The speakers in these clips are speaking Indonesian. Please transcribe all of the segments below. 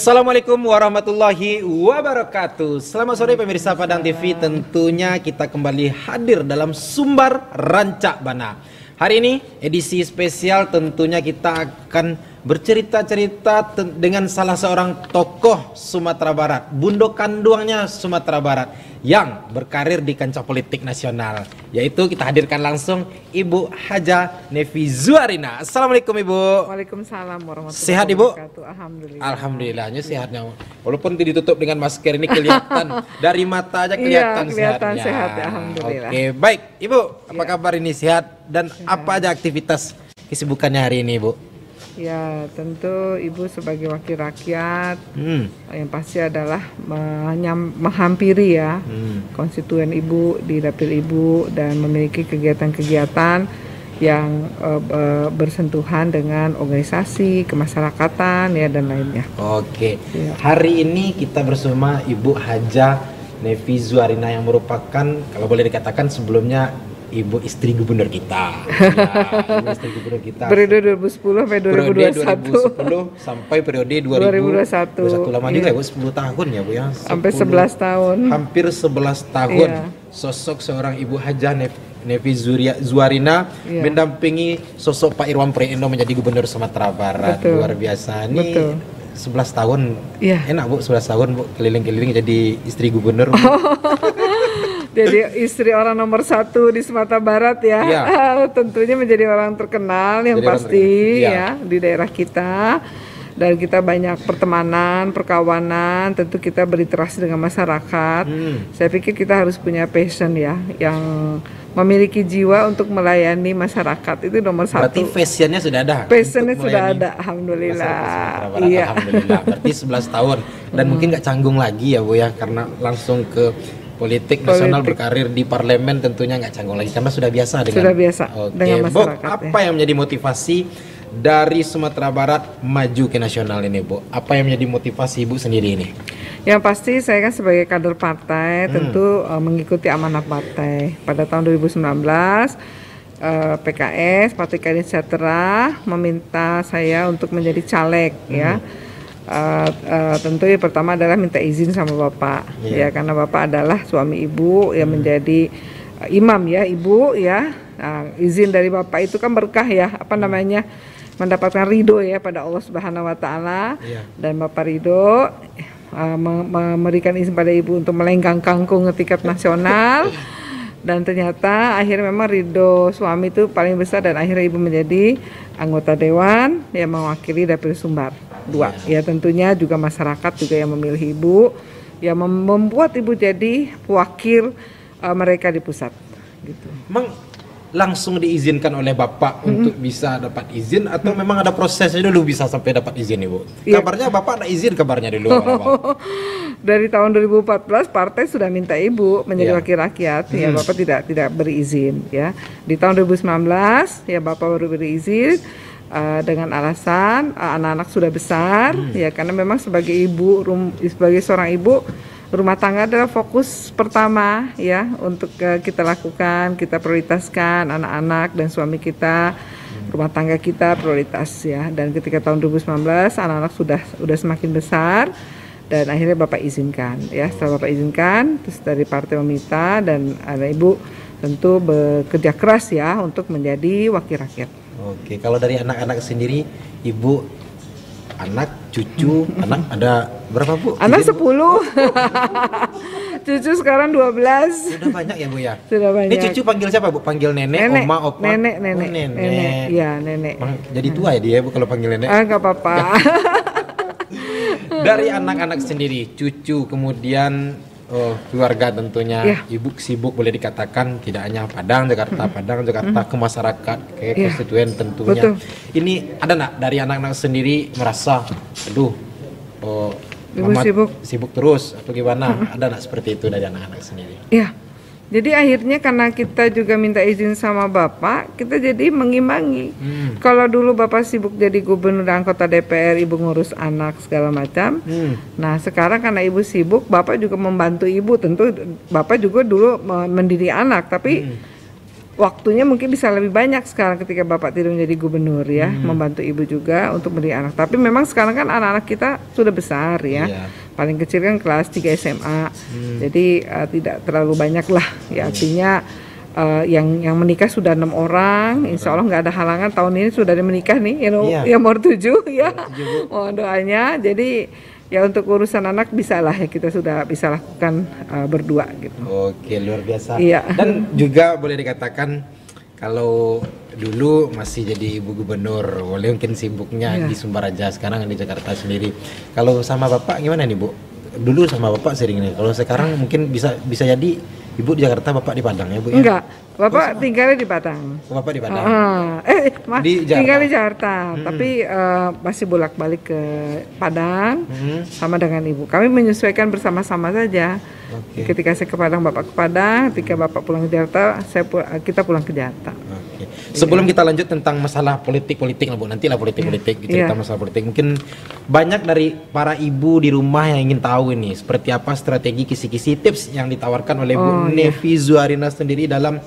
Assalamualaikum warahmatullahi wabarakatuh. Selamat sore pemirsa Padang TV. Tentunya kita kembali hadir dalam Sumbar Rancak Bana. Hari ini edisi spesial, tentunya kita akan bercerita-cerita dengan salah seorang tokoh Sumatera Barat, bundo kanduangnya Sumatera Barat, yang berkarir di kancah politik nasional, yaitu kita hadirkan langsung Ibu Haja Nevi Zuarina. Assalamualaikum Ibu. Waalaikumsalam warahmatullahi wabarakatuh. Sehat Ibu? Alhamdulillah. Alhamdulillahnya sehatnya. Walaupun ditutup dengan masker ini kelihatan dari mata aja kelihatan, kelihatan sehatnya. sehat ya, alhamdulillah. Oke, baik Ibu, apa kabar ini, sehat? Dan apa aja aktivitas kesibukannya hari ini Ibu? Ya, tentu Ibu sebagai wakil rakyat yang pasti adalah menghampiri ya konstituen Ibu di dapil Ibu dan memiliki kegiatan-kegiatan yang bersentuhan dengan organisasi, kemasyarakatan ya dan lainnya. Oke. Ya. Hari ini kita bersama Ibu Haja Nevi Zuarina yang merupakan, kalau boleh dikatakan sebelumnya, Ibu istri gubernur kita. Ya, Ibu istri gubernur kita. Periode 2010 sampai 2021. Periode 2010 sampai periode 2021. Lama juga ya Bu, 10 tahun ya Bu ya. Sampai 11 tahun. Hampir 11 tahun. Iya. Sosok seorang Ibu Haja Nevi Zuarina mendampingi sosok Pak Irwan Priendo menjadi gubernur Sumatera Barat. Betul. Luar biasa. Ini Betul. 11 tahun. Iya. Enak Bu, 11 tahun Bu, keliling-keliling jadi istri gubernur. Jadi istri orang nomor 1 di Sumatera Barat ya, ya. Tentunya menjadi orang terkenal yang jadi pasti ya di daerah kita. Dan kita banyak pertemanan, perkawanan, tentu kita berinteraksi dengan masyarakat. Saya pikir kita harus punya passion ya, yang memiliki jiwa untuk melayani masyarakat, itu nomor 1. Berarti passionnya sudah ada? Passionnya sudah ada, alhamdulillah. Iya. Alhamdulillah, berarti 11 tahun. Dan mungkin nggak canggung lagi ya Bu ya, karena langsung ke politik nasional, berkarir di parlemen, tentunya nggak canggung lagi karena sudah biasa dengan dengan masyarakat. Bu, apa yang menjadi motivasi dari Sumatera Barat maju ke nasional ini Bu? Apa yang menjadi motivasi Ibu sendiri ini? Yang pasti saya kan sebagai kader partai tentu mengikuti amanah partai. Pada tahun 2019 PKS, Partai Keadilan Sejahtera, meminta saya untuk menjadi caleg ya. Tentu yang pertama adalah minta izin sama Bapak ya, karena Bapak adalah suami Ibu yang menjadi imam ya Ibu ya. Izin dari Bapak itu kan berkah ya, apa namanya, mendapatkan ridho ya pada Allah Subhanahu Wa Taala. Dan Bapak ridho memberikan izin pada Ibu untuk melenggang kangkung ke tingkat nasional. Dan ternyata akhirnya memang ridho suami itu paling besar, dan akhirnya Ibu menjadi anggota dewan yang mewakili dapil Sumbar 2. Ya tentunya juga masyarakat juga yang memilih Ibu, yang membuat Ibu jadi wakil mereka di pusat gitu. Memang langsung diizinkan oleh Bapak untuk bisa dapat izin, atau memang ada prosesnya dulu bisa sampai dapat izin Ibu? Kabarnya Bapak ada izin kabarnya dulu. Dari tahun 2014 partai sudah minta Ibu menjadi wakil rakyat, ya Bapak tidak beri izin ya. Di tahun 2019 ya Bapak baru beri izin dengan alasan anak-anak sudah besar ya, karena memang sebagai ibu, sebagai seorang ibu, rumah tangga adalah fokus pertama ya untuk kita lakukan, kita prioritaskan anak-anak dan suami kita, rumah tangga kita prioritas ya. Dan ketika tahun 2019 anak-anak sudah semakin besar, dan akhirnya Bapak izinkan ya. Setelah Bapak izinkan, terus dari partai meminta, dan Ibu tentu bekerja keras ya untuk menjadi wakil rakyat. Oke, kalau dari anak-anak sendiri Ibu, anak, cucu, anak ada berapa Bu? Anak 10. Cucu sekarang 12. Sudah banyak ya Bu ya? Sudah banyak. Ini cucu panggil siapa Bu? Panggil nenek, oma, opa? Nenek. Nenek. Iya, nenek. Jadi tua ya dia Bu kalau panggil nenek? Enggak apa-apa. Dari anak-anak sendiri, cucu, kemudian keluarga tentunya, Ibu sibuk boleh dikatakan tidak hanya Padang, Jakarta ke masyarakat, ke konstituen tentunya. Betul. Ini ada nak dari anak-anak sendiri merasa, aduh, Ibu sibuk terus atau gimana? Ada nak seperti itu dari anak-anak sendiri? Iya. Jadi akhirnya karena kita juga minta izin sama Bapak, kita jadi mengimbangi. Kalau dulu Bapak sibuk jadi gubernur dan anggota DPR, Ibu ngurus anak segala macam. Nah sekarang karena Ibu sibuk, Bapak juga membantu Ibu. Tentu Bapak juga dulu mendidik anak, tapi waktunya mungkin bisa lebih banyak sekarang ketika bapak tidak menjadi gubernur ya, membantu ibu juga untuk mendidik anak. Tapi memang sekarang kan anak-anak kita sudah besar ya, paling kecil kan kelas 3 SMA, jadi tidak terlalu banyak lah ya, artinya yang menikah sudah 6 orang, insya Allah nggak ada halangan tahun ini sudah ada menikah nih, yang baru 7 ya, mohon doanya. Jadi ya untuk urusan anak bisa lah ya, kita sudah bisa lakukan berdua gitu. Oke, luar biasa. Iya. Dan juga boleh dikatakan kalau dulu masih jadi ibu gubernur, boleh mungkin sibuknya di Sumber Raja, sekarang di Jakarta sendiri. Kalau sama bapak gimana nih Bu? Dulu sama bapak sering nih. Kalau sekarang mungkin bisa jadi ibu di Jakarta, bapak di Padang ya Bu? Enggak, bapak tinggalnya di Padang. Bapak di Padang. Tinggal di Jakarta, tapi masih bolak-balik ke Padang sama dengan ibu. Kami menyesuaikan bersama-sama saja. Ketika saya ke Padang, bapak ke Padang. Ketika bapak pulang ke Jakarta, kita pulang ke Jakarta. Sebelum kita lanjut tentang masalah politik lah Bu, nantilah politik cerita masalah politik. Mungkin banyak dari para ibu di rumah yang ingin tahu ini seperti apa strategi kisi-kisi tips yang ditawarkan oleh Bu Nevi Zuarina sendiri dalam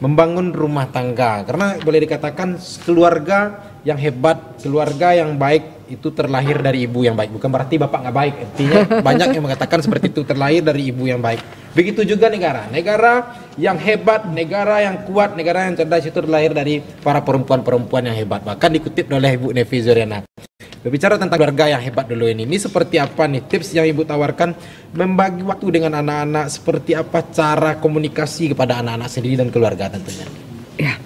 membangun rumah tangga. Karena boleh dikatakan keluarga yang hebat, keluarga yang baik itu terlahir dari ibu yang baik. Bukan berarti bapak nggak baik. Artinya banyak yang mengatakan seperti itu, terlahir dari ibu yang baik. Begitu juga negara yang hebat, negara yang kuat, negara yang cerdas itu terlahir dari para perempuan-perempuan yang hebat. Bahkan dikutip oleh Ibu Nevi Zuarina. Berbicara tentang keluarga yang hebat dulu ini seperti apa nih tips yang ibu tawarkan membagi waktu dengan anak-anak, seperti apa cara komunikasi kepada anak-anak sendiri dan keluarga tentunya? Ya,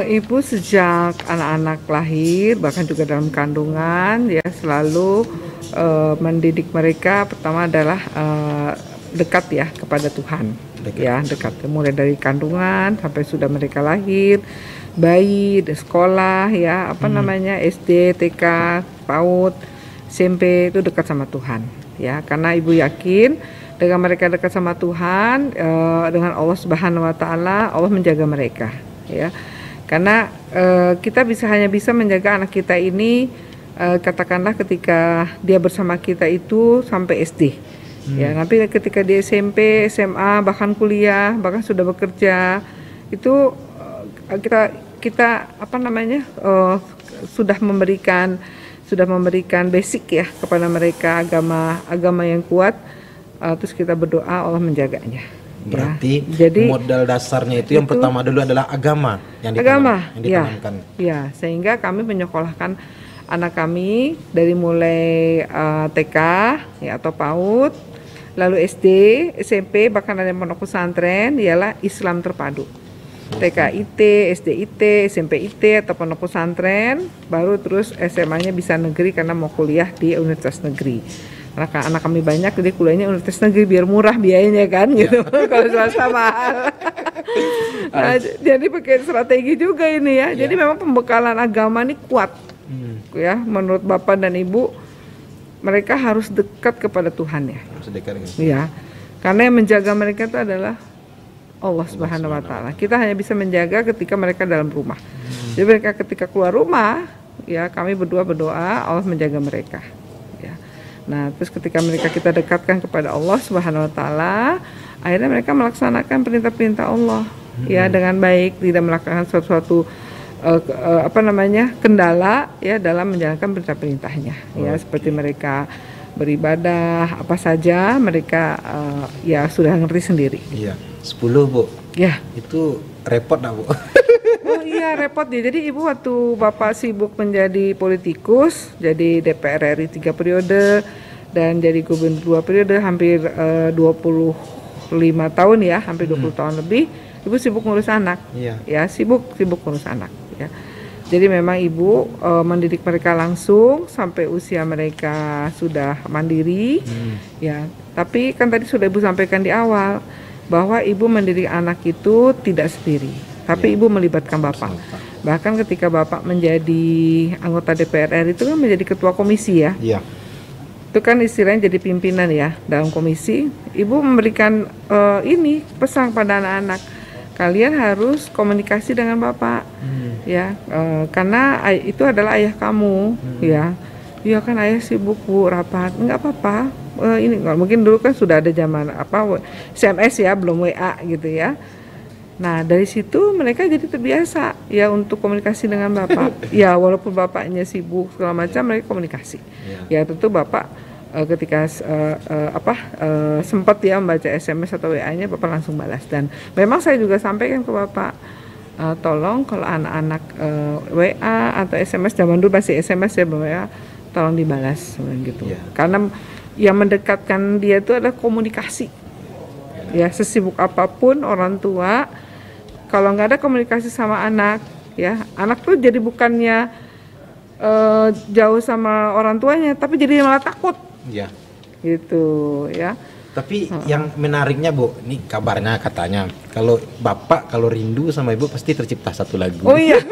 ibu sejak anak-anak lahir bahkan juga dalam kandungan ya selalu mendidik mereka. Pertama adalah dekat ya kepada Tuhan, dekat mulai dari kandungan sampai sudah mereka lahir. Bayi, sekolah ya, SD, TK, PAUD, SMP itu dekat sama Tuhan ya, karena ibu yakin dengan mereka dekat sama Tuhan, dengan Allah Subhanahu Wa Taala, Allah menjaga mereka ya, karena kita hanya bisa menjaga anak kita ini katakanlah ketika dia bersama kita itu sampai SD ya, nanti ketika dia SMP, SMA, bahkan kuliah, bahkan sudah bekerja itu kita sudah memberikan basic ya kepada mereka, agama yang kuat, terus kita berdoa Allah menjaganya. Berarti jadi modal dasarnya itu yang pertama dulu adalah agama yang ditanamkan. Ya, sehingga kami menyekolahkan anak kami dari mulai TK ya atau PAUD, lalu SD, SMP, bahkan ada yang pondok pesantren, ialah Islam terpadu. TK IT, SD IT, SMP IT atau pondok pesantren, baru terus SMA-nya bisa negeri karena mau kuliah di universitas negeri. Karena anak kami banyak, jadi kuliahnya universitas negeri biar murah biayanya kan gitu. Kalau swasta mahal. Nah, jadi pakai strategi juga ini ya. Jadi memang pembekalan agama ini kuat. Ya, menurut Bapak dan Ibu, mereka harus dekat kepada Tuhan ya. Harus dekat. Ya. Karena yang menjaga mereka itu adalah Allah Subhanahu Wa Taala. Kita hanya bisa menjaga ketika mereka dalam rumah. Jadi mereka ketika keluar rumah, ya kami berdoa Allah menjaga mereka. Ya. Nah, terus ketika kita dekatkan kepada Allah Subhanahu Wa Taala, akhirnya mereka melaksanakan perintah-perintah Allah, ya dengan baik, tidak melakukan suatu kendala ya dalam menjalankan perintah-perintahnya. Ya seperti mereka beribadah apa saja mereka ya sudah ngerti sendiri. Iya. 10 Bu. Ya. Itu repot enggak Bu? Oh iya repot ya. Jadi ibu waktu bapak sibuk menjadi politikus, jadi DPR RI 3 periode dan jadi gubernur 2 periode, hampir 25 tahun ya, hampir 20 tahun lebih. Ibu sibuk ngurus anak. Iya. Ya sibuk ngurus anak. Ya. Jadi memang ibu mendidik mereka langsung sampai usia mereka sudah mandiri. Ya. Tapi kan tadi sudah ibu sampaikan di awal bahwa ibu mendidik anak itu tidak sendiri, tapi ibu melibatkan bapak. Bahkan ketika bapak menjadi anggota DPR RI itu kan menjadi ketua komisi ya. Iya. Itu kan istilahnya jadi pimpinan ya dalam komisi. Ibu memberikan ini pesan pada anak-anak, kalian harus komunikasi dengan bapak, ya, karena itu adalah ayah kamu, ya. Iya kan ayah sibuk Bu rapat, nggak apa-apa. Ini mungkin dulu kan sudah ada zaman SMS ya, belum WA gitu ya. Nah dari situ mereka jadi terbiasa ya untuk komunikasi dengan bapak. Ya walaupun bapaknya sibuk segala macam, mereka komunikasi. Ya tentu bapak ketika sempat ya membaca SMS atau WA-nya, bapak langsung balas. Dan memang saya juga sampaikan ke bapak, tolong kalau anak-anak WA atau SMS, zaman dulu masih SMS ya, WA, tolong dibalas gitu. Karena yang mendekatkan dia itu adalah komunikasi. Ya sesibuk apapun orang tua, kalau nggak ada komunikasi sama anak, ya anak tuh jadi bukannya jauh sama orang tuanya, tapi jadi malah takut. Iya. Gitu ya. Tapi yang menariknya Bu, ini kabarnya katanya kalau bapak kalau rindu sama ibu pasti tercipta satu lagu. Oh iya.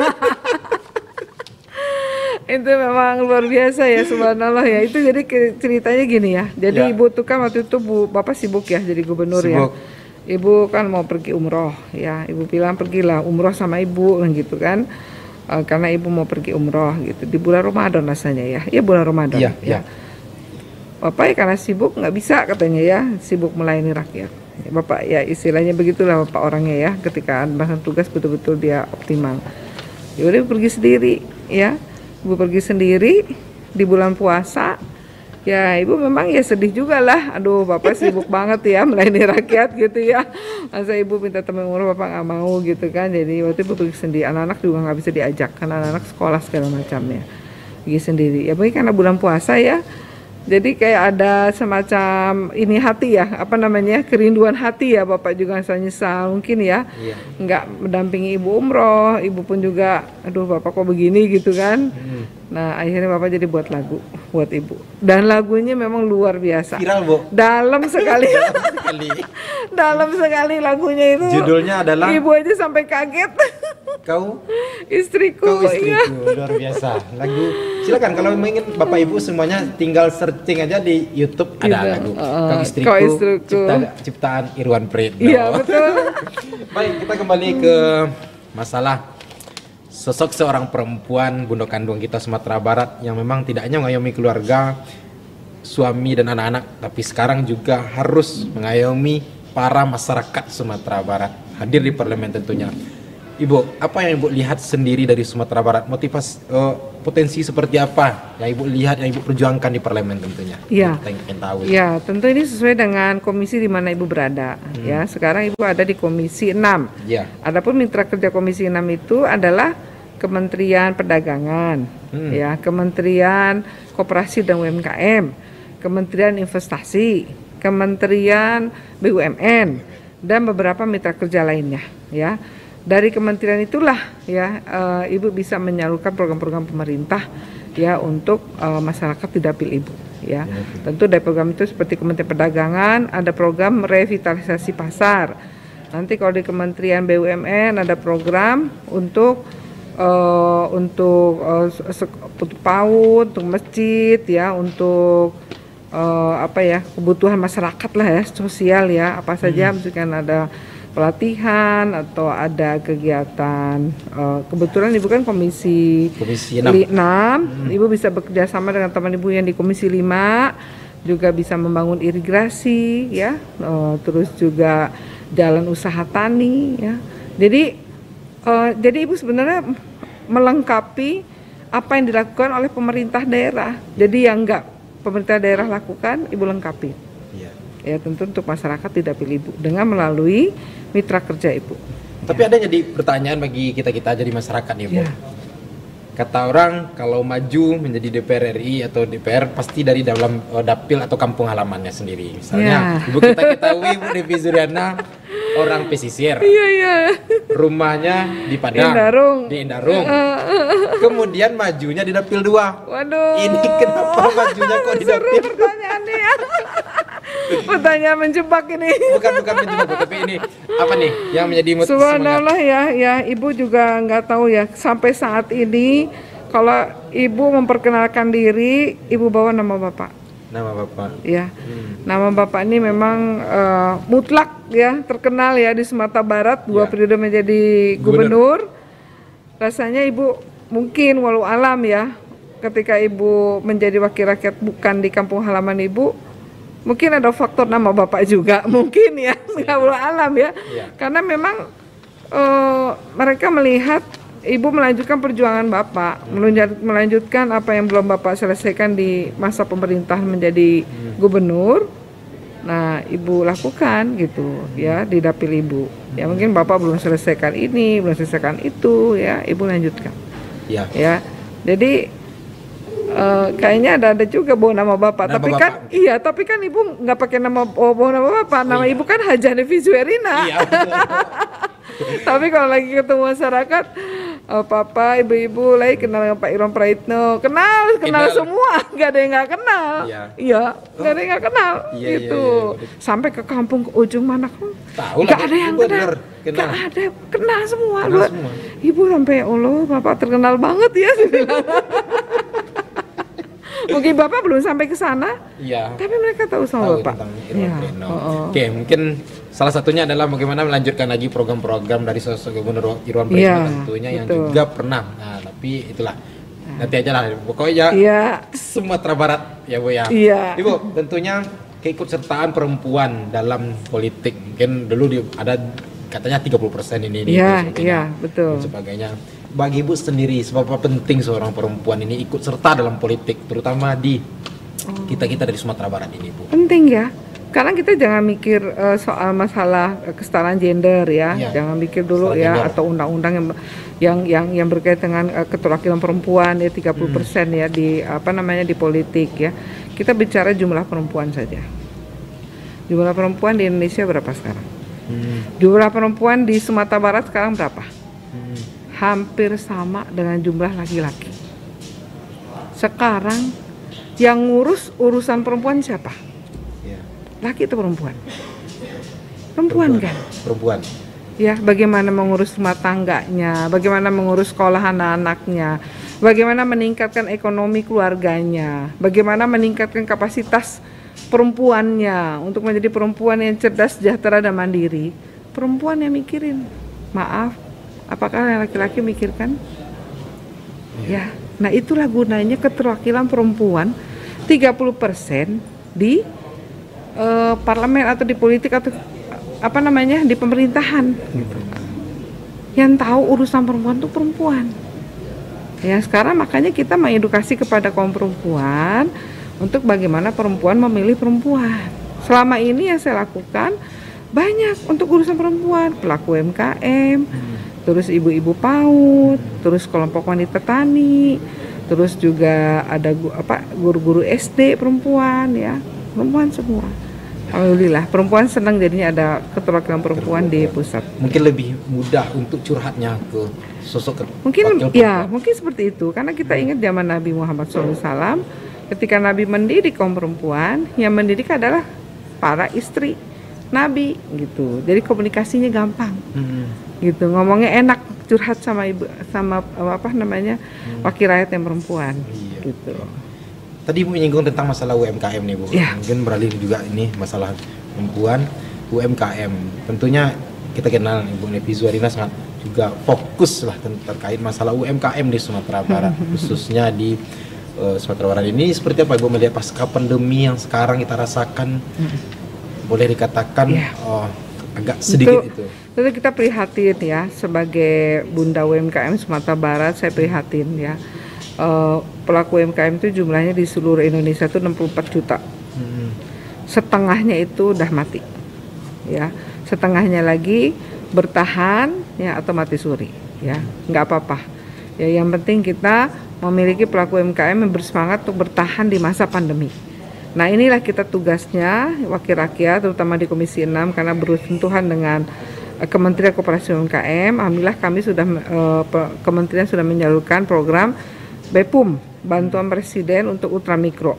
Itu memang luar biasa ya, subhanallah ya. Itu jadi ceritanya gini ya. Jadi ibu tuh kan waktu itu bapak sibuk ya jadi gubernur ya. Ibu kan mau pergi umroh ya. Ibu bilang pergilah umroh sama ibu gitu kan. Karena ibu mau pergi umroh gitu di bulan Ramadan rasanya ya. Ya bulan Ramadan. Ya. Bapak ya karena sibuk nggak bisa katanya ya, sibuk melayani rakyat. Bapak ya istilahnya begitulah bapak orangnya ya. Ketika melaksanakan tugas betul-betul dia optimal. Ya udah pergi sendiri ya. Ibu pergi sendiri di bulan puasa. Ya ibu memang ya sedih juga lah. Aduh bapak sibuk banget ya melayani rakyat gitu ya. Masa ibu minta teman umroh bapak nggak mau gitu kan. Jadi waktu ibu pergi sendiri. Anak-anak juga nggak bisa diajak karena anak-anak sekolah segala macamnya. Pergi sendiri. Ya mungkin karena bulan puasa ya. Jadi kayak ada semacam ini hati ya, apa namanya, kerinduan hati ya, bapak juga nyesal mungkin ya, nggak mendampingi ibu umroh, ibu pun juga, aduh bapak kok begini gitu kan. Nah akhirnya bapak jadi buat lagu buat ibu, dan lagunya memang luar biasa. Viral Bu. Dalam sekali. Dalam sekali lagunya itu. Judulnya adalah. Ibu aja sampai kaget. Kau istriku, ya. Luar biasa. Lagu, silakan kalau ingin bapak ibu semuanya tinggal searching aja di YouTube ada lagu Kau istriku, ciptaan Irwan Pritno. Iya betul. Baik, kita kembali ke masalah sosok seorang perempuan bunda kandung kita Sumatera Barat yang memang tidak hanya mengayomi keluarga, suami dan anak-anak, tapi sekarang juga harus mengayomi para masyarakat Sumatera Barat, hadir di parlemen tentunya. Ibu, apa yang Ibu lihat sendiri dari Sumatera Barat? Motivasi, potensi seperti apa yang Ibu lihat, yang Ibu perjuangkan di parlemen tentunya? Ya, tahu. Ya, tentu ini sesuai dengan komisi di mana Ibu berada. Ya, sekarang Ibu ada di Komisi 6. Ya. Adapun mitra kerja Komisi 6 itu adalah Kementerian Perdagangan, ya, Kementerian Koperasi dan UMKM, Kementerian Investasi, Kementerian BUMN, dan beberapa mitra kerja lainnya, ya. Dari kementerian itulah ya Ibu bisa menyalurkan program-program pemerintah ya untuk masyarakat di dapil Ibu ya. Tentu dari program itu seperti Kementerian Perdagangan ada program revitalisasi pasar. Nanti kalau di Kementerian BUMN ada program untuk PAUD, untuk masjid ya, untuk kebutuhan masyarakat lah ya, sosial ya, apa saja misalkan ada pelatihan atau ada kegiatan, kebetulan Ibu kan Komisi 6, Ibu bisa bekerja sama dengan teman Ibu yang di Komisi 5, juga bisa membangun irigasi ya, terus juga jalan usaha tani ya. Jadi Ibu sebenarnya melengkapi apa yang dilakukan oleh pemerintah daerah. Jadi yang enggak pemerintah daerah lakukan, Ibu lengkapi. Ya tentu untuk masyarakat di dapil Ibu dengan melalui mitra kerja Ibu. Tapi ada jadi pertanyaan bagi kita-kita aja di masyarakat nih Bu. Kata orang kalau maju menjadi DPR RI atau DPR pasti dari dalam dapil atau kampung halamannya sendiri. Misalnya Ibu kita ketahui Bu Devi Zuriana orang pesisir. Rumahnya di Padang, di Indarung. Kemudian majunya di dapil 2. Waduh. Ini kenapa majunya kok di dapil? Seru pertanyaannya ya. Pertanyaan menjebak ini. Bukan menjebak, tapi ini apa nih yang menjadi motivasi? Subhanallah ya, Ibu juga nggak tahu ya sampai saat ini kalau Ibu memperkenalkan diri, Ibu bawa nama Bapak. Nama Bapak. Ya, nama Bapak ini memang mutlak ya, terkenal ya di Sumatera Barat, 2 periode menjadi gubernur. Rasanya Ibu mungkin walau alam ya, ketika Ibu menjadi wakil rakyat bukan di kampung halaman Ibu, mungkin ada faktor nama Bapak juga, mungkin ya, nggak walau alam ya. Karena memang mereka melihat Ibu melanjutkan perjuangan Bapak, melanjutkan apa yang belum Bapak selesaikan di masa pemerintahan menjadi gubernur. Nah, Ibu lakukan gitu ya di dapil Ibu. Ya mungkin Bapak belum selesaikan ini, belum selesaikan itu, ya Ibu lanjutkan. Ya. Ya, jadi kayaknya ada juga bawa nama Bapak, Nama tapi Bapak. kan iya, tapi kan Ibu nggak pakai bawa nama Bapak, nama Ibu kan Haja Nevi Zuerina. Iya, betul. Tapi kalau lagi ketemu masyarakat, Papa, Ibu-ibu lagi kenal dengan Pak Iron Praitno, kenal semua, nggak ada yang nggak kenal. Iya, nggak ada yang nggak kenal, Iya, gitu. iya. Sampai ke kampung ke ujung mana Tahu nggak lah, ada yang bener, kenal, nggak ada, kenal semua. Kenal semua. Ibu sampai Allah, Bapak terkenal banget ya. Mungkin Bapak belum sampai ke sana, Iya. tapi mereka tahu sama Tahu Bapak. tentang Irwan Iya. Pleno. Oke, mungkin salah satunya adalah bagaimana melanjutkan lagi program-program dari sosok Gubernur Irwan Pleno Iya, tentunya yang betul. juga pernah. Nah, tapi itulah. Nanti aja lah. Pokoknya Iya. Sumatera Barat ya Bu ya. Iya. Ibu, tentunya keikutsertaan perempuan dalam politik. Mungkin dulu ada katanya 30% ini Iya, sebagainya, iya, betul. dan sebagainya. Bagi Ibu sendiri, seberapa penting seorang perempuan ini ikut serta dalam politik, terutama di kita dari Sumatera Barat ini, Bu? Penting ya. Karena kita jangan mikir soal masalah kesetaraan gender ya, Iya. jangan mikir dulu Kesetaraan ya gender. atau undang-undang yang berkaitan dengan keterwakilan perempuan ya 30% ya di di politik ya. Kita bicara jumlah perempuan saja. Jumlah perempuan di Indonesia berapa sekarang? Jumlah perempuan di Sumatera Barat sekarang berapa? Hampir sama dengan jumlah laki-laki. Sekarang yang ngurus urusan perempuan siapa? Ya. Laki atau perempuan? Perempuan kan? Perempuan. Ya, bagaimana mengurus rumah tangganya, bagaimana mengurus sekolah anak-anaknya, bagaimana meningkatkan ekonomi keluarganya, bagaimana meningkatkan kapasitas perempuannya untuk menjadi perempuan yang cerdas, sejahtera, dan mandiri. Perempuan yang mikirin. Maaf, apakah yang laki-laki mikirkan? Ya, nah itulah gunanya keterwakilan perempuan 30% di parlemen atau di politik atau di pemerintahan. Yang tahu urusan perempuan itu perempuan. Ya, sekarang makanya kita mengedukasi kepada kaum perempuan untuk bagaimana perempuan memilih perempuan. Selama ini yang saya lakukan banyak untuk urusan perempuan, pelaku UMKM, terus ibu-ibu PAUD, terus kelompok wanita tani, terus juga ada guru-guru SD perempuan ya, perempuan semua. Alhamdulillah, perempuan senang jadinya ada keterwakilan perempuan di pusat. Mungkin lebih mudah untuk curhatnya ke sosok Mungkin wakil ya, perempuan. mungkin seperti itu. Karena kita ingat zaman Nabi Muhammad SAW, ketika Nabi mendidik kaum perempuan, yang mendidik adalah para istri Nabi gitu. Jadi komunikasinya gampang. Gitu, ngomongnya enak, curhat sama ibu, sama wakil rakyat yang perempuan. Iya. Gitu. Tadi Ibu menyinggung tentang masalah UMKM nih Bu. Ya. Mungkin beralih juga ini masalah perempuan UMKM. Tentunya kita kenal Ibu Nevi Zuerina sangat juga fokus lah terkait masalah UMKM di Sumatera Barat, khususnya di Sumatera Barat ini. Seperti apa Ibu melihat pasca pandemi yang sekarang kita rasakan? Boleh dikatakan agak sedikit itu. Tentu kita prihatin ya, sebagai Bunda UMKM Sumatera Barat, saya prihatin ya. Pelaku UMKM itu jumlahnya di seluruh Indonesia itu 64 juta. Setengahnya itu udah mati. Ya, setengahnya lagi bertahan ya atau mati suri ya. Nggak apa-apa. Ya, yang penting kita memiliki pelaku UMKM yang bersemangat untuk bertahan di masa pandemi. Nah, inilah kita tugasnya wakil rakyat terutama di Komisi 6 karena bersentuhan dengan Kementerian Koperasi UMKM. Alhamdulillah kami sudah kementerian sudah menyalurkan program BEPUM, bantuan presiden untuk ultramikro.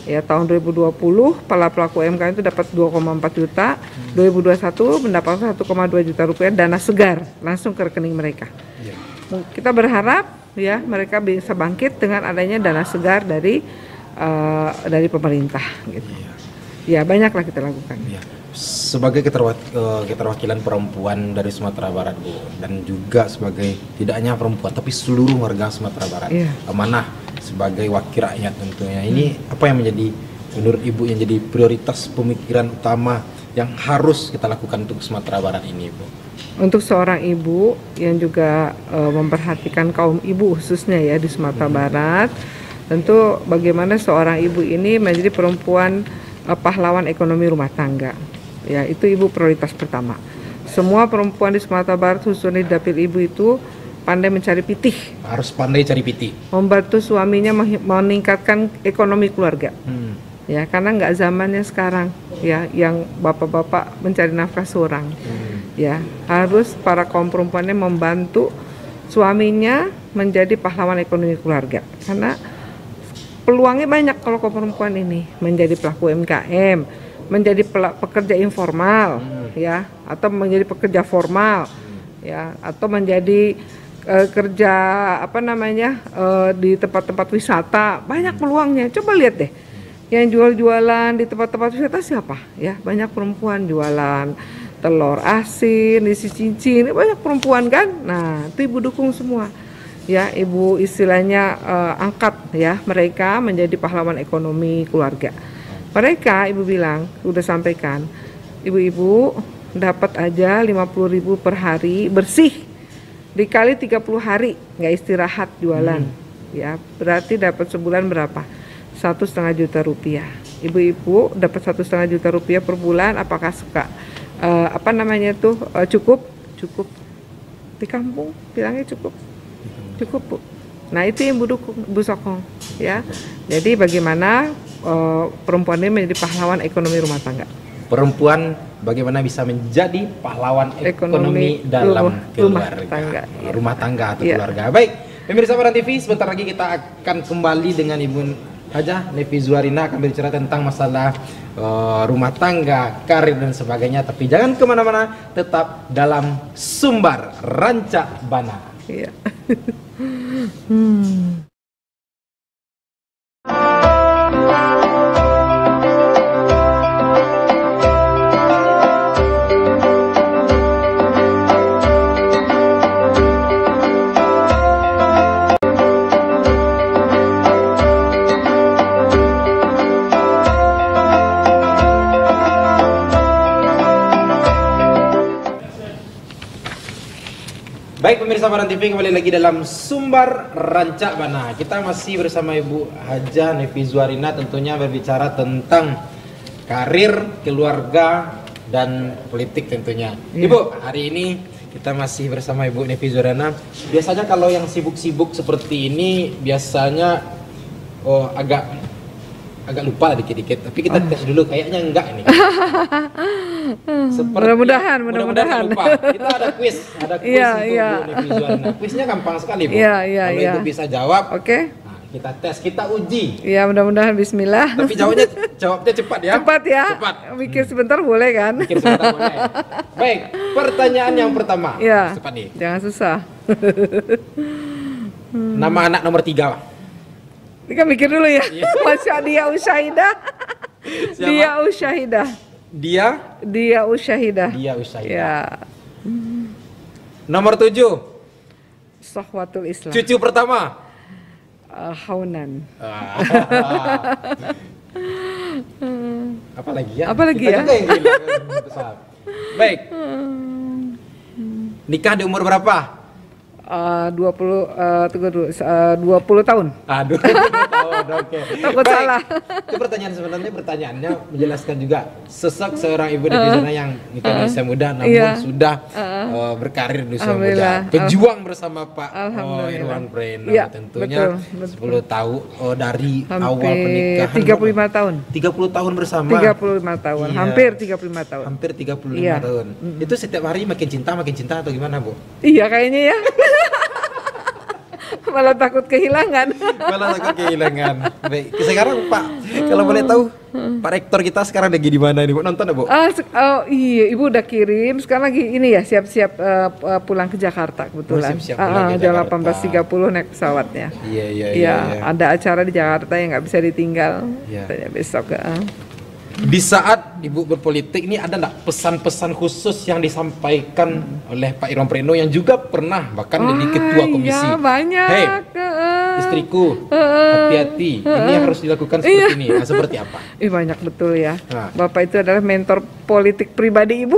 Ya, tahun 2020 para pelaku UMKM itu dapat 2,4 juta, 2021 mendapatkan 1,2 juta rupiah dana segar langsung ke rekening mereka. Kita berharap ya mereka bisa bangkit dengan adanya dana segar dari pemerintah gitu. Ya, banyaklah kita lakukan. Ya. Sebagai keterwakilan perempuan dari Sumatera Barat Bu, dan juga sebagai tidak hanya perempuan tapi seluruh warga Sumatera Barat, amanah sebagai wakil rakyat tentunya. Ini apa yang menjadi menurut Ibu yang jadi prioritas pemikiran utama yang harus kita lakukan untuk Sumatera Barat ini, Bu? Untuk seorang ibu yang juga memperhatikan kaum ibu khususnya ya di Sumatera Barat, tentu bagaimana seorang ibu ini menjadi perempuan pahlawan ekonomi rumah tangga. Ya, itu ibu prioritas pertama. Semua perempuan di Sumatera Barat khususnya di dapil ibu itu pandai mencari pitih. Harus pandai cari pitih. Membantu suaminya meningkatkan ekonomi keluarga. Ya, karena nggak zamannya sekarang ya yang bapak-bapak mencari nafkah seorang. Ya, harus para kaum perempuannya membantu suaminya menjadi pahlawan ekonomi keluarga. Karena peluangnya banyak kalau kaum perempuan ini menjadi pelaku UMKM, menjadi pekerja informal, ya, atau menjadi pekerja formal, ya, atau menjadi kerja di tempat-tempat wisata. Banyak peluangnya. Coba lihat deh. Yang jual-jualan di tempat-tempat wisata siapa? Ya, banyak perempuan jualan telur asin, isi cincin, banyak perempuan kan? Nah, itu ibu dukung semua. Ya, ibu istilahnya angkat ya mereka menjadi pahlawan ekonomi keluarga. Mereka, ibu bilang, udah sampaikan, ibu-ibu dapat aja 50.000 per hari bersih, dikali 30 hari nggak istirahat jualan, ya berarti dapat sebulan berapa? 1,5 juta rupiah. Ibu-ibu dapat 1,5 juta rupiah per bulan. Apakah suka cukup? Cukup di kampung bilangnya cukup Bu. Nah, itu yang Bu sokong ya. Jadi bagaimana perempuan ini menjadi pahlawan ekonomi rumah tangga. Perempuan bagaimana bisa menjadi pahlawan ekonomi dalam rumah tangga atau keluarga. Baik, pemirsa Padan TV, sebentar lagi kita akan kembali dengan Ibu Hajah Nevi Zuarina akan berbicara tentang masalah rumah tangga, karir dan sebagainya. Tapi jangan kemana-mana, tetap dalam Sumbar Rancak Bana. Iya. Baik pemirsa Padan TV, kembali lagi dalam Sumbar Rancak Bana. Kita masih bersama Ibu Hajah Nevi Zuarina, tentunya berbicara tentang karir, keluarga, dan politik tentunya. Ibu, hari ini kita masih bersama Ibu Nevi Zuarina. Biasanya kalau yang sibuk-sibuk seperti ini biasanya agak lupa dikit-dikit, tapi kita tes dulu, kayaknya enggak ini. Mudah-mudahan lupa. Kita ada quiz untuk Bu Nevi Zuarina. Quiznya gampang sekali, Bu. Kalau Ibu bisa jawab, nah, kita tes, kita uji. Iya, mudah-mudahan bismillah. Tapi jawabnya cepat ya. Cepat ya. Mikir sebentar boleh kan? Mikir sebentar boleh. Baik, pertanyaan yang pertama. Iya. Cepat nih. Jangan susah. Nama anak nomor 3. Kita mikir dulu ya. Masya Dia Usyahidah. Dia Usyahidah. Dia Usyahidah. Ya. Nomor 7. Sahwatul Islam. Cucu pertama. Haunan. Apa lagi ya? Apa lagi kita ya? Juga yang gila. Baik. Nikah di umur berapa? 20 tahun. Aduh, tahun, oke. Takut salah. Itu pertanyaannya menjelaskan juga sosok seorang Ibu Nevi Zuarina yang nikah di usia muda namun sudah berkarir di usia muda. Pejuang bersama Pak Irwan Preno tentunya betul. 10 tahun dari awal pernikahan. 35 tahun. 30 tahun bersama. 35 tahun. Iya. Hampir 35 tahun. Hampir 35 tahun. Itu setiap hari makin cinta atau gimana, Bu? Iya, kayaknya ya. Malah takut kehilangan. Baik, sekarang Pak, kalau boleh tahu, Pak Rektor kita sekarang lagi di mana ini, Bu? Nonton ya, Bu? Iya, Ibu udah kirim. Sekarang lagi ini ya, siap-siap pulang ke Jakarta kebetulan. Jam 18.30 naik pesawatnya. Iya. Ada acara di Jakarta yang nggak bisa ditinggal. Tanya besok. Di saat Ibu berpolitik ini ada nggak pesan-pesan khusus yang disampaikan oleh Pak Irwan Preno yang juga pernah bahkan jadi ketua komisi? Iya, banyak. istriku, hati-hati, ini harus dilakukan seperti ini. Nah, seperti apa? Banyak betul ya. Nah. Bapak itu adalah mentor politik pribadi ibu.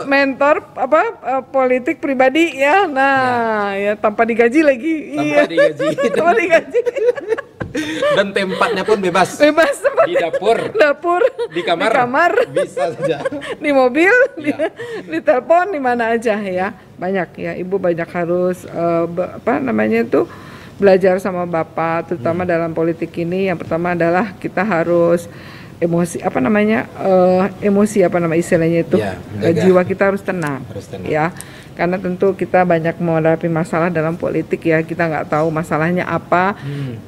Mentor politik pribadi ya. Nah, ya tanpa digaji lagi. Tanpa digaji. Tanpa digaji. Dan tempatnya pun bebas. Bebas Di dapur, di kamar, bisa saja. Di mobil, di telepon, di mana aja ya. Banyak ya, ibu banyak harus belajar sama bapak, terutama dalam politik ini. Yang pertama adalah kita harus istilahnya itu, jiwa kita harus tenang. Ya. Karena tentu kita banyak menghadapi masalah dalam politik ya, kita nggak tahu masalahnya apa.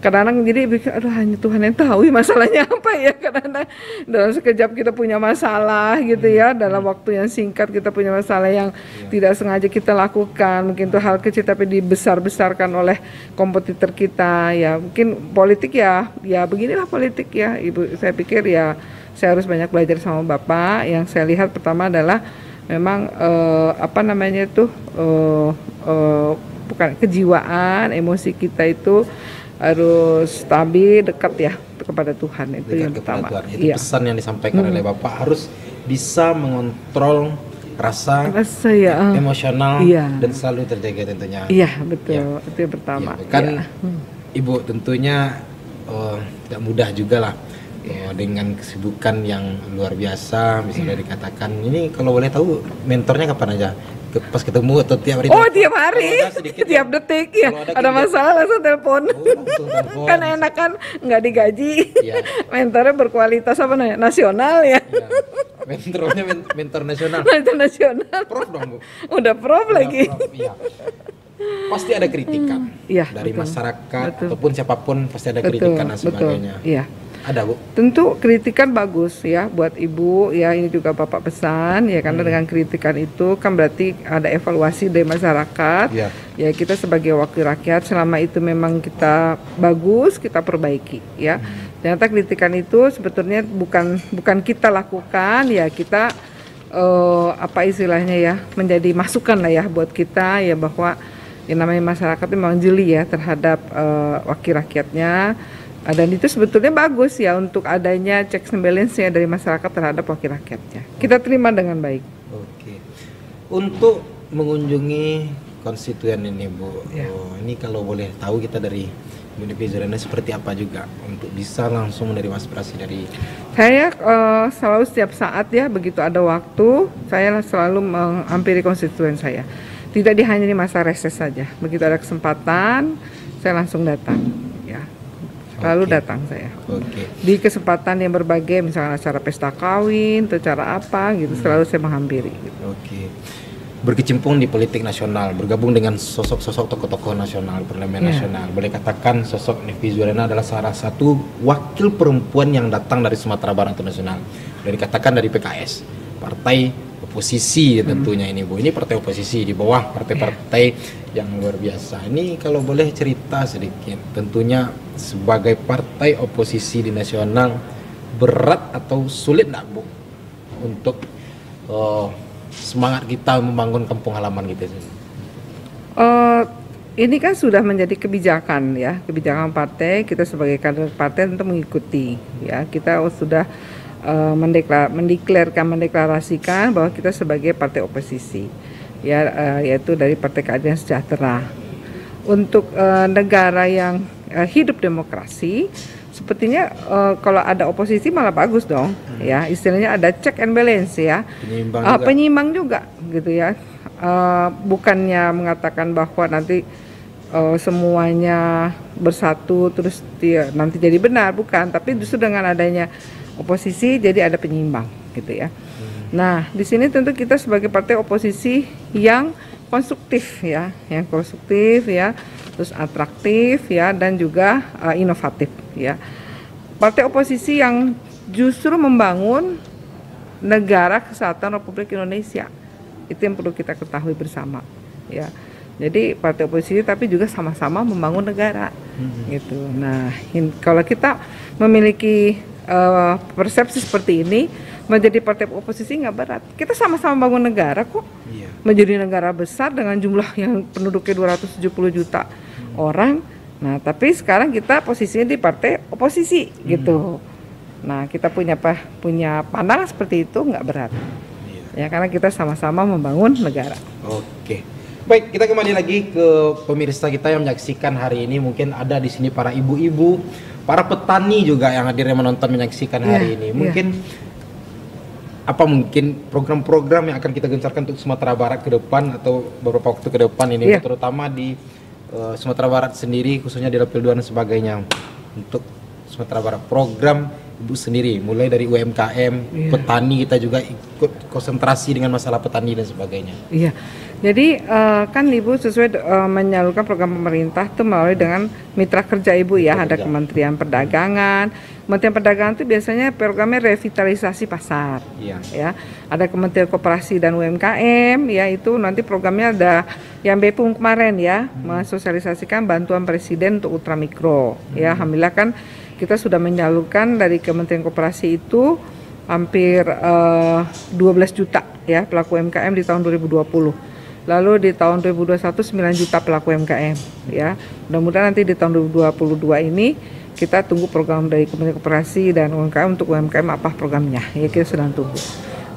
Kadang-kadang jadi aduh, hanya Tuhan yang tahu masalahnya apa ya. Kadang-kadang dalam sekejap kita punya masalah gitu ya, dalam waktu yang singkat kita punya masalah yang tidak sengaja kita lakukan. Mungkin itu hal kecil tapi dibesar-besarkan oleh kompetitor kita ya. Mungkin politik ya beginilah politik ya. Ibu, saya pikir ya saya harus banyak belajar sama Bapak. Yang saya lihat pertama adalah memang bukan kejiwaan, emosi kita itu harus stabil, dekat ya kepada Tuhan, itu dekat yang pertama. Itu pesan yang disampaikan oleh Bapak, harus bisa mengontrol rasa emosional dan selalu terjaga tentunya. Iya betul, itu yang pertama. Ibu tentunya tidak mudah juga lah. Dengan kesibukan yang luar biasa, misalnya dikatakan ini kalau boleh tahu mentornya kapan aja? Pas ketemu atau tiap hari? Tiap hari, tiap detik ya. Ada masalah langsung telepon. Kan enak kan, nggak digaji. Mentornya berkualitas nasional ya. Mentornya mentor nasional. Mentor nasional. Prof dong Bu. Udah prof lagi. Pasti ada kritikan dari masyarakat ataupun siapapun, pasti ada kritikan dan sebagainya. Iya. Ada Bu. Tentu kritikan bagus ya buat ibu ya, ini juga Bapak pesan ya, karena dengan kritikan itu kan berarti ada evaluasi dari masyarakat ya, kita sebagai wakil rakyat selama itu memang kita bagus kita perbaiki ya. Ternyata kritikan itu sebetulnya bukan kita lakukan ya, kita istilahnya ya, menjadi masukan lah ya buat kita ya, bahwa yang namanya masyarakat memang jeli ya terhadap wakil rakyatnya. Dan itu sebetulnya bagus ya untuk adanya checks and balance-nya dari masyarakat terhadap wakil rakyatnya. Kita terima dengan baik. Oke. Untuk mengunjungi konstituen ini Bu, ini kalau boleh tahu kita dari Nefizuriana seperti apa juga untuk bisa langsung menerima aspirasi dari. Saya selalu setiap saat ya, begitu ada waktu saya selalu menghampiri konstituen saya. Tidak hanya di masa reses saja. Begitu ada kesempatan saya langsung datang. Lalu datang saya di kesempatan yang berbagai, misalnya acara pesta kawin atau acara apa gitu, selalu saya menghampiri gitu. Berkecimpung di politik nasional, bergabung dengan sosok-sosok tokoh-tokoh nasional, parlemen nasional. Boleh katakan sosok Nefizuriana adalah salah satu wakil perempuan yang datang dari Sumatera Barat nasional. Boleh dikatakan dari PKS, partai oposisi tentunya ini Bu. Ini partai oposisi di bawah partai-partai yang luar biasa. Ini kalau boleh cerita sedikit, tentunya sebagai partai oposisi di nasional, berat atau sulit enggak Bu untuk semangat kita membangun kampung halaman gitu? Ini kan sudah menjadi kebijakan ya, kebijakan partai, kita sebagai kader partai tentu mengikuti ya. Kita sudah mendeklarasikan bahwa kita sebagai partai oposisi ya, yaitu dari Partai Keadilan Sejahtera. Untuk negara yang hidup demokrasi, sepertinya kalau ada oposisi malah bagus dong ya, istilahnya ada check and balance ya, penyimbang juga gitu ya. Bukannya mengatakan bahwa nanti semuanya bersatu terus nanti jadi benar, bukan, tapi justru dengan adanya oposisi jadi ada penyimbang gitu ya. Nah, di sini tentu kita sebagai partai oposisi yang konstruktif ya, terus atraktif ya, dan juga inovatif ya. Partai oposisi yang justru membangun negara kesatuan Republik Indonesia. Itu yang perlu kita ketahui bersama ya. Jadi partai oposisi tapi juga sama-sama membangun negara gitu. Nah, kalau kita memiliki persepsi seperti ini, menjadi partai oposisi nggak berat. Kita sama-sama bangun negara kok. Iya. Menjadi negara besar dengan jumlah yang penduduknya 270 juta orang. Nah, tapi sekarang kita posisinya di partai oposisi gitu. Nah, kita punya pandangan seperti itu nggak berat. Ya, karena kita sama-sama membangun negara. Oke. Baik, kita kembali lagi ke pemirsa kita yang menyaksikan hari ini. Mungkin ada di sini para ibu-ibu, para petani juga yang hadirnya menonton menyaksikan hari ini. Mungkin mungkin program-program yang akan kita gencarkan untuk Sumatera Barat ke depan atau beberapa waktu ke depan ini, terutama di Sumatera Barat sendiri, khususnya di Dapil 2 dan sebagainya. Untuk Sumatera Barat, program Ibu sendiri, mulai dari UMKM, petani, kita juga ikut konsentrasi dengan masalah petani dan sebagainya. Iya, jadi kan Ibu sesuai menyalurkan program pemerintah itu melalui dengan mitra kerja Ibu ya, ada Kementerian Perdagangan. Kementerian Perdagangan itu biasanya programnya revitalisasi pasar, ya. Ada Kementerian Koperasi dan UMKM, ya itu nanti programnya ada yang BPUM kemarin ya, mensosialisasikan bantuan Presiden untuk ultramikro, ya. Alhamdulillah kan kita sudah menyalurkan dari Kementerian Koperasi itu hampir 12 juta ya pelaku UMKM di tahun 2020. Lalu di tahun 2021 9 juta pelaku UMKM ya. Mudah-mudahan nanti di tahun 2022 ini kita tunggu program dari Kementerian Koperasi dan UMKM untuk UMKM apa programnya. Ya, kita sedang tunggu.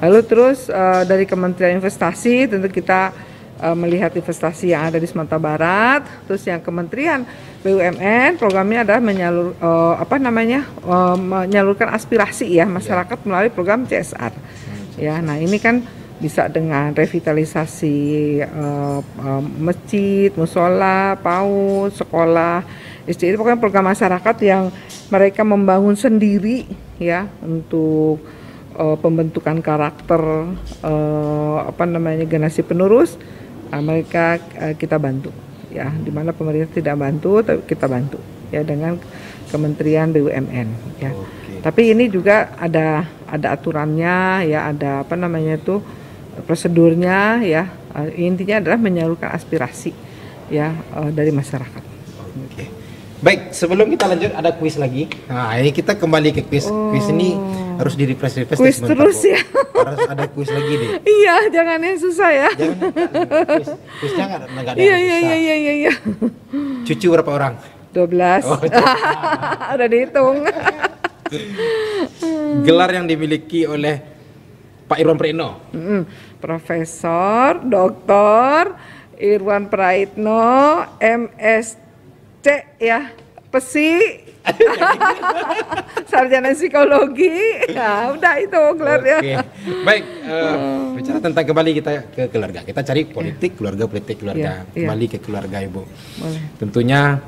Lalu terus dari Kementerian Investasi tentu kita melihat investasi yang ada di Sumatera Barat. Terus yang Kementerian BUMN programnya adalah menyalurkan aspirasi ya masyarakat melalui program CSR. Ya, nah ini kan bisa dengan revitalisasi masjid, musola, PAUD, sekolah, SD. Itu pokoknya program masyarakat yang mereka membangun sendiri ya untuk pembentukan karakter generasi penerus. Mereka kita bantu ya, di mana pemerintah tidak bantu tapi kita bantu ya dengan Kementerian BUMN ya. Tapi ini juga ada aturannya ya, ada prosedurnya ya. Intinya adalah menyalurkan aspirasi ya dari masyarakat. Baik, sebelum kita lanjut ada kuis lagi. Nah, ini kita kembali ke kuis. Kuis ini harus di-refresh kuis terus ya. Harus ada kuis lagi deh. Iya, jangan yang susah ya. Kuisnya enggak ada yang susah. Iya. Cucu berapa orang? 12. Udah dihitung. Gelar yang dimiliki oleh Pak Irwan Praitno. Profesor Dr. Irwan Praitno, MSc ya, PSI, sarjana psikologi. Nah, udah itu gelarnya. Oke. Baik, bicara tentang kembali kita ke keluarga. Kita cari politik, keluarga. Kembali ke keluarga Ibu. Boleh. Tentunya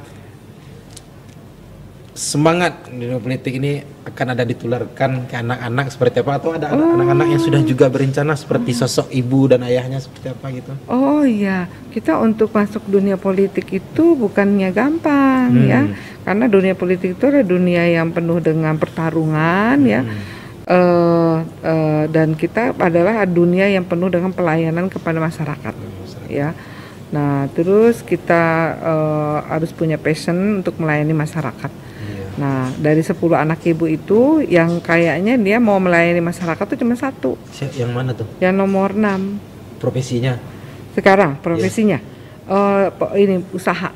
semangat di dunia politik ini akan ada ditularkan ke anak-anak seperti apa, atau ada anak-anak yang sudah juga berencana seperti sosok ibu dan ayahnya seperti apa gitu? Oh iya, kita untuk masuk dunia politik itu bukannya gampang ya, karena dunia politik itu adalah dunia yang penuh dengan pertarungan ya, dan kita adalah dunia yang penuh dengan pelayanan kepada masyarakat ya. Nah terus kita harus punya passion untuk melayani masyarakat. Nah, dari 10 anak ibu itu yang kayaknya dia mau melayani masyarakat tuh cuma 1. Yang mana tuh? Yang nomor 6. Profesinya? Sekarang profesinya ini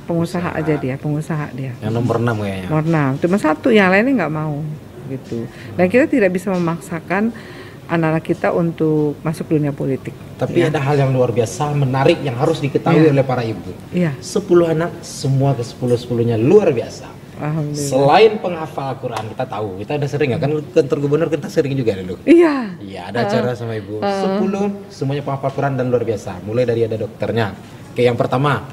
pengusaha aja dia, pengusaha dia. Yang nomor 6 kayaknya. Nomor 6, cuma 1, yang lainnya nggak mau gitu. Dan kita tidak bisa memaksakan anak-anak kita untuk masuk dunia politik. Tapi ada hal yang luar biasa, menarik yang harus diketahui oleh para ibu. 10 anak, semua ke 10-10-nya luar biasa. Selain penghafal Al-Quran, kita tahu, kita udah sering kan kantor gubernur kita sering juga dulu. Iya, ada acara sama ibu. 10 semuanya penghafal Al-Quran dan luar biasa. Mulai dari ada dokternya. Oke, yang pertama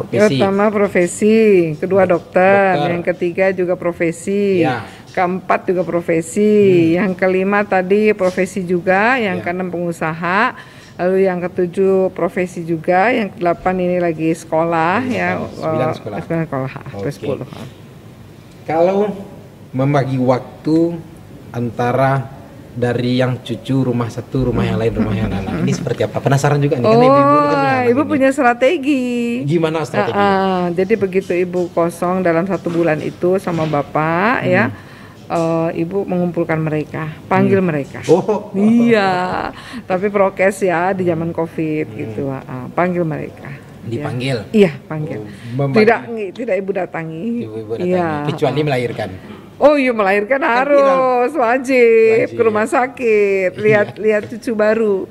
profesi. Kedua dokter. Yang ketiga juga profesi. Keempat juga profesi. Yang kelima tadi profesi juga. Yang keenam pengusaha. Lalu yang ketujuh profesi juga. Yang ke-8 ini lagi sekolah ya. 9 sekolah. Ke-10. Kalau membagi waktu antara dari yang cucu rumah satu, rumah yang lain, rumah yang lain, ini seperti apa? Penasaran juga nih, karena ibu punya strategi. Gimana strateginya? Jadi begitu ibu kosong dalam 1 bulan itu sama bapak ya, ibu mengumpulkan mereka, panggil mereka. Oh. Iya, tapi prokes ya di zaman COVID gitu, panggil mereka. Dipanggil? Iya, panggil. Tidak ibu datangi. Ibu datangi. Iya. Kecuali melahirkan. Oh iya, melahirkan harus wajib ke rumah sakit, lihat cucu baru.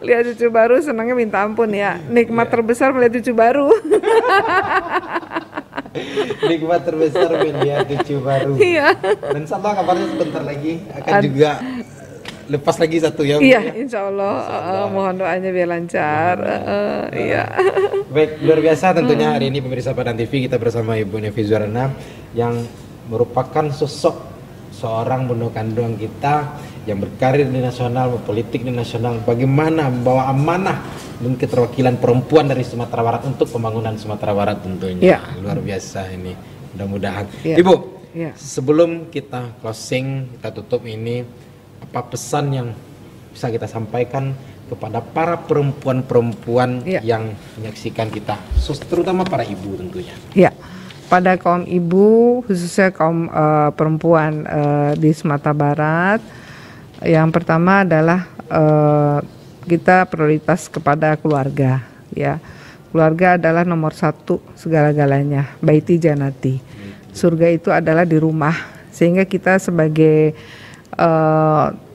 Lihat cucu baru senangnya minta ampun ya. Nikmat terbesar melihat cucu baru. Nikmat terbesar melihat cucu baru. Iya. Dan insya Allah kabarnya sebentar lagi akan juga lepas lagi satu ya. Iya, insya Allah. Mohon doanya biar lancar. Iya. Baik, luar biasa tentunya hari ini pemirsa Padang TV kita bersama Ibu Nevi Zuarana yang merupakan sosok seorang bunda kandung kita yang berkarir di nasional, berpolitik di nasional, bagaimana membawa amanah dan keterwakilan perempuan dari Sumatera Barat untuk pembangunan Sumatera Barat tentunya. Luar biasa ini, mudah-mudahan. Ibu, sebelum kita closing, kita tutup ini, apa pesan yang bisa kita sampaikan kepada para perempuan-perempuan yang menyaksikan kita, terutama para ibu tentunya? Ya, pada kaum ibu, khususnya kaum perempuan di Sumatera Barat, yang pertama adalah kita prioritas kepada keluarga, ya. Keluarga adalah nomor satu segala-galanya. Baiti janati, surga itu adalah di rumah, sehingga kita sebagai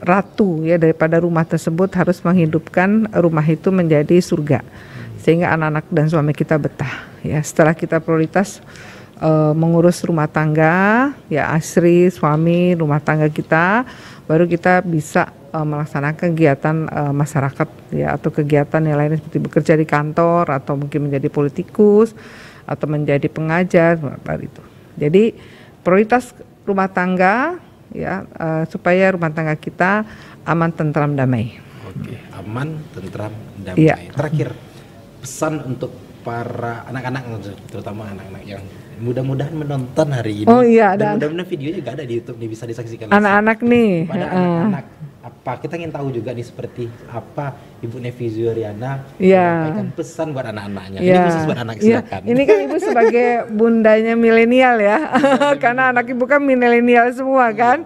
ratu ya daripada rumah tersebut harus menghidupkan rumah itu menjadi surga, sehingga anak-anak dan suami kita betah. Ya, setelah kita prioritas mengurus rumah tangga, ya asri suami rumah tangga kita, baru kita bisa melaksanakan kegiatan masyarakat ya, atau kegiatan yang lain seperti bekerja di kantor atau mungkin menjadi politikus atau menjadi pengajar itu. Jadi prioritas rumah tangga ya, supaya rumah tangga kita aman, tentram, damai. Oke, aman, tentram, damai. Ya. Terakhir, pesan untuk para anak-anak, terutama anak-anak yang mudah-mudahan menonton hari ini. Oh iya, dan mudah-mudahan videonya juga ada di YouTube nih, bisa disaksikan. Anak-anak nih. Pada anak-anak, apa kita ingin tahu juga nih seperti apa Ibu Nevi Zuarana menyampaikan pesan buat anak-anaknya. Ini khusus buat anak, silakan. Ini kan ibu sebagai bundanya milenial ya, karena anak ibu kan milenial semua kan.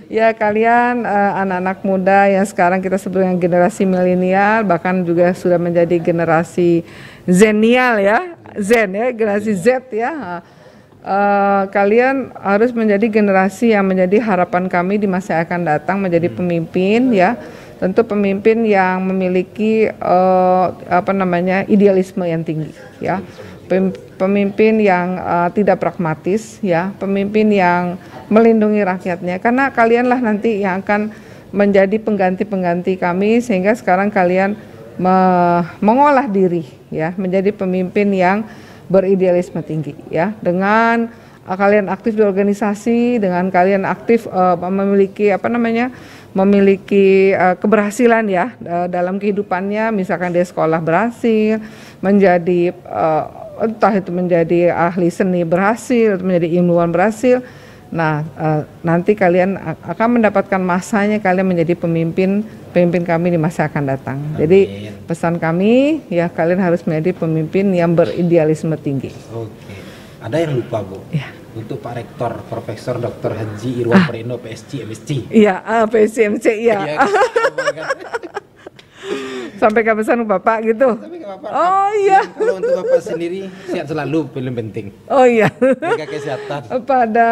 Ya, kalian anak-anak muda yang sekarang kita sebut dengan generasi milenial, bahkan juga sudah menjadi generasi zenial ya, Zen ya, generasi Z ya. Kalian harus menjadi generasi yang menjadi harapan kami di masa yang akan datang, menjadi pemimpin ya. Tentu pemimpin yang memiliki idealisme yang tinggi ya. Pemimpin yang tidak pragmatis ya, pemimpin yang melindungi rakyatnya, karena kalianlah nanti yang akan menjadi pengganti-pengganti kami, sehingga sekarang kalian mengolah diri ya, menjadi pemimpin yang beridealisme tinggi ya, dengan kalian aktif di organisasi, dengan kalian aktif memiliki keberhasilan ya dalam kehidupannya, misalkan dia sekolah berhasil, menjadi entah itu menjadi ahli seni berhasil, atau menjadi ilmuwan berhasil. Nah, nanti kalian akan mendapatkan masanya kalian menjadi pemimpin kami di masa akan datang. Amin. Jadi pesan kami ya, kalian harus menjadi pemimpin yang beridealisme tinggi. Oke. Ada yang lupa, Bu. Ya. Untuk Pak Rektor Profesor Dr. Haji Irwan Preno PSG MSc. Iya, PSG MSc iya. Sampai ke pesan Bapak gitu. Sampai ke Bapak. Oh iya. Kalau untuk Bapak sendiri, sehat selalu paling penting. Oh iya. Jaga kesehatan. Pada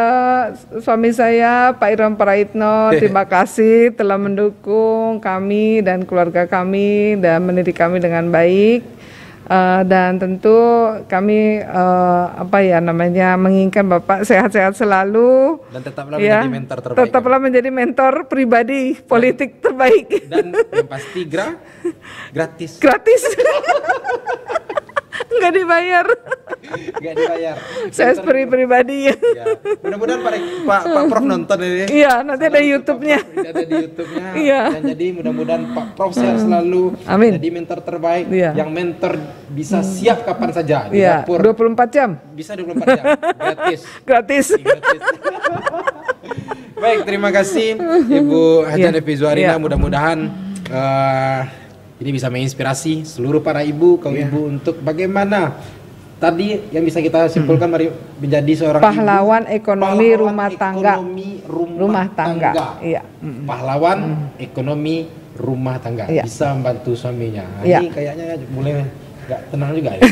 suami saya Pak Irwan Praitno, terima kasih telah mendukung kami dan keluarga kami dan mendidik kami dengan baik. Dan tentu kami menginginkan Bapak sehat-sehat selalu dan tetaplah menjadi mentor terbaik. Tetaplah menjadi mentor pribadi politik terbaik. Dan yang pasti gratis. Nggak dibayar. Saya pribadi ya. Mudah-mudahan Pak Prof nonton ini. Iya, nanti ada YouTube-nya. Ada di YouTube-nya. Iya. Dan jadi mudah-mudahan Pak Prof sehat selalu. Amin. Jadi mentor terbaik. Yang mentor bisa siap kapan saja di dapur. 24 jam. Bisa 24 jam. Gratis. Baik, terima kasih Ibu Haja Nevi Zuarana. Mudah-mudahan ini bisa menginspirasi seluruh para ibu, kaum ibu untuk bagaimana tadi yang bisa kita simpulkan mari menjadi seorang pahlawan ibu, ekonomi pahlawan rumah tangga. ekonomi rumah tangga. Iya. Pahlawan ekonomi rumah tangga, Iya. bisa membantu suaminya. Nah, Iya. ini kayaknya mulai nggak tenang juga ya.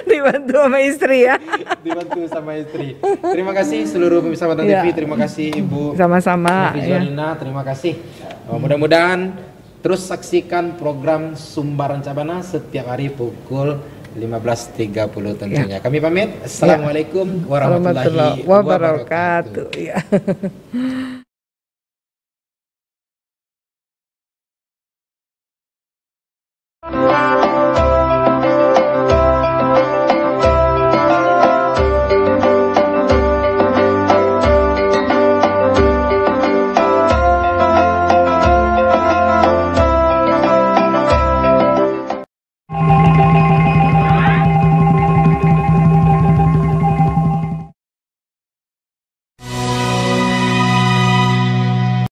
Dibantu sama istri ya. Dibantu sama istri. Terima kasih seluruh pemirsa Padang Iya. TV, terima kasih Ibu Sama-sama. Nofri Ya. Zalina, terima kasih. Mudah-mudahan terus saksikan program Sumbar Rancabana setiap hari pukul 15.30 tentunya. Kami pamit. Assalamualaikum warahmatullahi wabarakatuh. Ya.